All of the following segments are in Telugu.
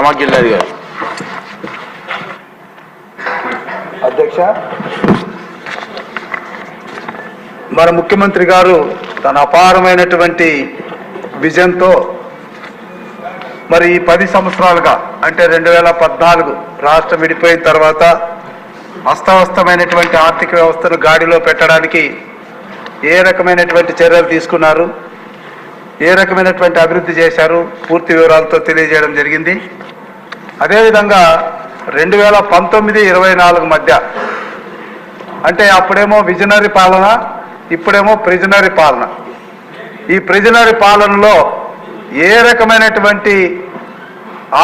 రామగిల్లాది గారు. అధ్యక్ష, మన ముఖ్యమంత్రి గారు తన అపారమైనటువంటి విజన్తో మరి ఈ 10 సంవత్సరాలుగా అంటే 2014 రాష్ట్రం విడిపోయిన తర్వాత అస్తవ్యస్తమైనటువంటి ఆర్థిక వ్యవస్థను గాడిలో పెట్టడానికి ఏ రకమైనటువంటి చర్యలు తీసుకున్నారు, ఏ రకమైనటువంటి అభివృద్ధి చేశారు, పూర్తి వివరాలతో తెలియజేయడం జరిగింది. అదేవిధంగా 2019-24 మధ్య అంటే అప్పుడేమో విజనరీ పాలన, ఇప్పుడేమో ప్రిజనరీ పాలన. ఈ ప్రిజనరీ పాలనలో ఏ రకమైనటువంటి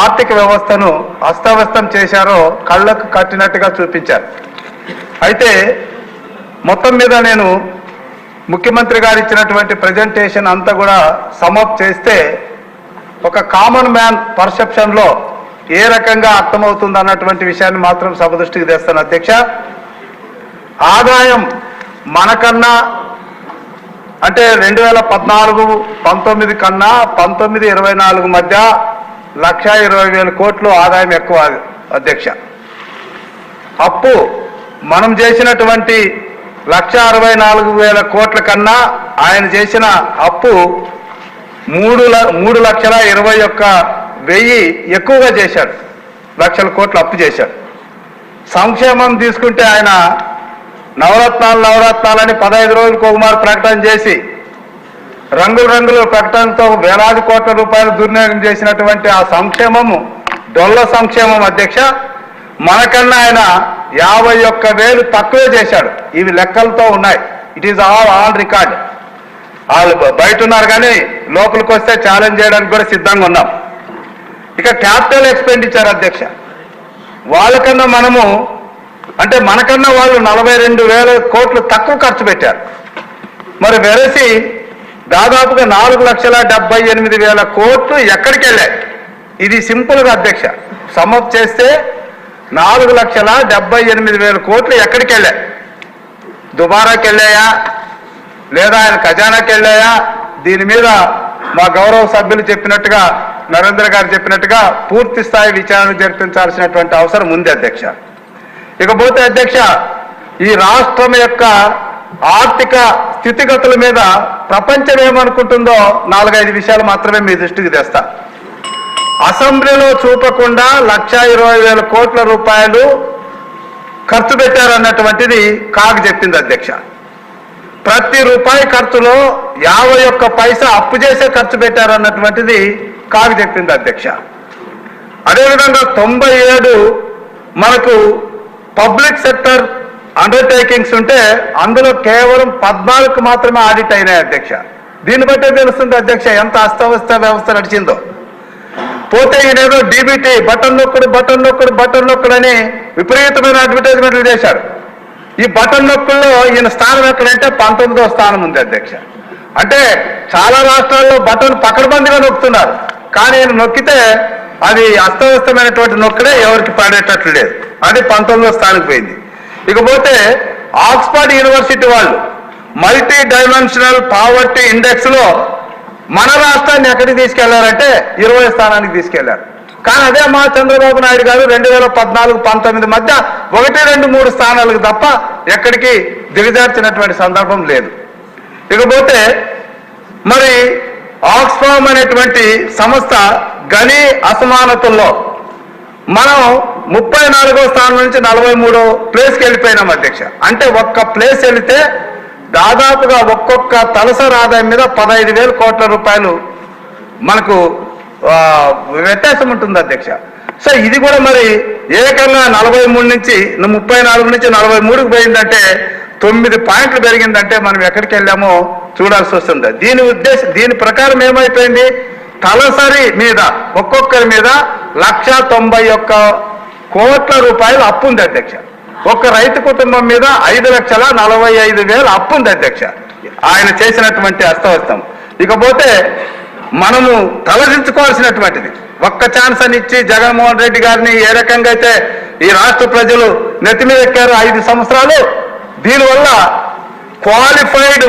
ఆర్థిక వ్యవస్థను అస్తవ్యస్తం చేశారో కళ్ళకు కట్టినట్టుగా చూపించారు. అయితే మొత్తం మీద నేను ముఖ్యమంత్రి గారు ఇచ్చినటువంటి ప్రజెంటేషన్ అంతా కూడా సమప్ చేస్తే ఒక కామన్ మ్యాన్ పర్సెప్షన్లో ఏ రకంగా అర్థమవుతుంది అన్నటువంటి విషయాన్ని మాత్రం సభ దృష్టికి తెస్తాను. అధ్యక్ష, ఆదాయం మనకన్నా అంటే 2014-19 కన్నా 19-24 మధ్య 1,20,000 కోట్లు ఆదాయం ఎక్కువ. అధ్యక్ష, అప్పు మనం చేసినటువంటి 1,64,000 కోట్ల కన్నా ఆయన చేసిన అప్పు 3,20,1,000 ఎక్కువగా చేశాడు. 1,00,000 కోట్లు అప్పు చేశాడు. సంక్షేమం తీసుకుంటే ఆయన నవరత్నాలని 15 రోజులకు ఒకమారు ప్రకటన చేసి రంగుల ప్రకటనతో వేలాది కోట్ల రూపాయలు దుర్వినియోగం చేసినటువంటి ఆ సంక్షేమము డొల్ల సంక్షేమం. అధ్యక్ష, మనకన్నా ఆయన 51,000 తక్కువే చేశాడు. ఇవి లెక్కలతో ఉన్నాయి. It is all record. వాళ్ళు బయట ఉన్నారు కానీ లోపలికి వస్తే ఛాలెంజ్ చేయడానికి కూడా సిద్ధంగా ఉన్నాం. ఇక క్యాపిటల్ ఎక్స్పెండిచర్ అధ్యక్ష, వాళ్ళకన్నా మనము అంటే మనకన్నా వాళ్ళు 42,000 కోట్లు తక్కువ ఖర్చు పెట్టారు. మరి వెరసి దాదాపుగా 4,78,000 కోట్లు ఎక్కడికి వెళ్ళాయి? ఇది సింపుల్గా అధ్యక్ష సమప్ చేస్తే 4,78,000 కోట్లు ఎక్కడికి వెళ్ళాయి? దుబారాకి వెళ్ళాయా లేదా ఆయన ఖజానాకి వెళ్ళాయా? దీని మీద మా గౌరవ సభ్యులు చెప్పినట్టుగా, నరేంద్ర గారు చెప్పినట్టుగా పూర్తి స్థాయి విచారణ జరిపించాల్సినటువంటి అవసరం ఉంది అధ్యక్ష. ఇకపోతే అధ్యక్ష, ఈ రాష్ట్రం యొక్క ఆర్థిక స్థితిగతుల మీద ప్రపంచం ఏమనుకుంటుందో 4-5 విషయాలు మాత్రమే మీ దృష్టికి తెస్తా. అసెంబ్లీలో చూపకుండా 1,20,000 కోట్ల రూపాయలు ఖర్చు పెట్టారన్నటువంటిది కాగ్ చెప్పింది అధ్యక్ష. ప్రతి రూపాయి ఖర్చులో 51 పైసా అప్పు చేసే ఖర్చు పెట్టారన్నటువంటిది కాగ్ చెప్పింది అధ్యక్ష. అదేవిధంగా 97 మనకు పబ్లిక్ సెక్టర్ అండర్టేకింగ్స్ ఉంటే అందులో కేవలం 14 మాత్రమే ఆడిట్ అయినాయి అధ్యక్ష. దీన్ని బట్టే తెలుస్తుంది అధ్యక్ష ఎంత అస్తవ్యస్త వ్యవస్థ నడిచిందో. పోతే ఈయనేదో డీబీటీ బటన్ నొక్కుడు అని విపరీతమైన అడ్వర్టైజ్మెంట్లు చేశాడు. ఈ బటన్ నొక్కుల్లో ఈయన స్థానం ఎక్కడంటే 19వ స్థానం ఉంది అధ్యక్ష. అంటే చాలా రాష్ట్రాల్లో బటన్ పకడ్బందీగా నొక్కుతున్నారు, కానీ ఈయన నొక్కితే అది అస్తవ్యస్తమైనటువంటి నొక్కడే, ఎవరికి పడేటట్లు లేదు. అది 19వ స్థానానికి పోయింది. ఇకపోతే ఆక్స్ఫర్డ్ యూనివర్సిటీ వాళ్ళు మల్టీ డైమెన్షనల్ పావర్టీ ఇండెక్స్ లో మన రాష్ట్రాన్ని ఎక్కడికి తీసుకెళ్లారంటే 20వ స్థానానికి తీసుకెళ్లారు. కానీ అదే మా చంద్రబాబు నాయుడు గారు 2014-19 మధ్య 1, 2, 3 స్థానాలకు తప్ప ఎక్కడికి దిగజార్చినటువంటి సందర్భం లేదు. ఇకపోతే మరి ఆక్స్ఫామ్ అనేటువంటి సంస్థ గని అసమానతల్లో మనం 34వ స్థానం నుంచి 43వ ప్లేస్కి వెళ్ళిపోయినాం అధ్యక్ష. అంటే ఒక్క ప్లేస్ వెళితే దాదాపుగా ఒక్కొక్క తలసరి ఆదాయం మీద 15,000 కోట్ల రూపాయలు మనకు వ్యత్యాసం ఉంటుంది అధ్యక్ష. సో ఇది కూడా మరి ఏకంగా 43 నుంచి 34 నుంచి 43కు పోయిందంటే 9 పాయింట్లు పెరిగిందంటే మనం ఎక్కడికి వెళ్ళామో చూడాల్సి వస్తుంది. దీని ప్రకారం ఏమైపోయింది? తలసరి మీద ఒక్కొక్కరి మీద 1,91 కోట్ల రూపాయలు అప్పు ఉంది అధ్యక్ష. ఒక్క రైతు కుటుంబం మీద 5,45,000 అప్పు ఉంది అధ్యక్ష, ఆయన చేసినటువంటి అస్తవ్యస్తం. ఇకపోతే మనము తలదించుకోవాల్సినటువంటిది ఒక్క ఛాన్స్ అని ఇచ్చి జగన్మోహన్ రెడ్డి గారిని ఏ రకంగా అయితే ఈ రాష్ట్ర ప్రజలు నెత్తి మీద ఎక్కారు 5 సంవత్సరాలు, దీనివల్ల క్వాలిఫైడ్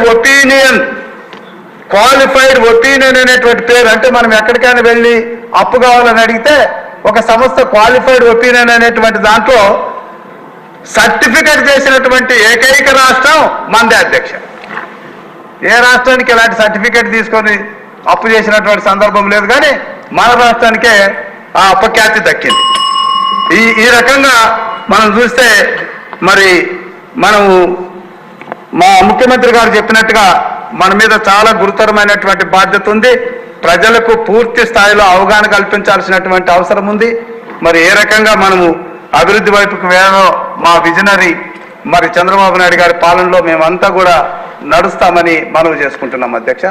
ఒపీనియన్ అనేటువంటి పేరు, అంటే మనం ఎక్కడికైనా వెళ్ళి అప్పు కావాలని అడిగితే ఒక సంస్థ క్వాలిఫైడ్ ఒపీనియన్ అనేటువంటి దాంట్లో సర్టిఫికెట్ చేసినటువంటి ఏకైక రాష్ట్రం మనదే అధ్యక్ష. ఏ రాష్ట్రానికి ఇలాంటి సర్టిఫికెట్ తీసుకొని అప్పు చేసినటువంటి సందర్భం లేదు, కానీ మన రాష్ట్రానికే ఆ అపఖ్యాతి దక్కింది. ఈ రకంగా మనం చూస్తే మరి మనము మా ముఖ్యమంత్రి గారు చెప్పినట్టుగా మన మీద చాలా గురుతరమైనటువంటి బాధ్యత ఉంది. ప్రజలకు పూర్తి స్థాయిలో అవగాహన కల్పించాల్సినటువంటి అవసరం ఉంది. మరి ఏ రకంగా మనము అభివృద్ధి వైపుకు వేయాలో మా విజనరీ మరి చంద్రబాబు నాయుడు గారి పాలనలో మేమంతా కూడా నడుస్తామని మనవి చేసుకుంటున్నాం అధ్యక్ష.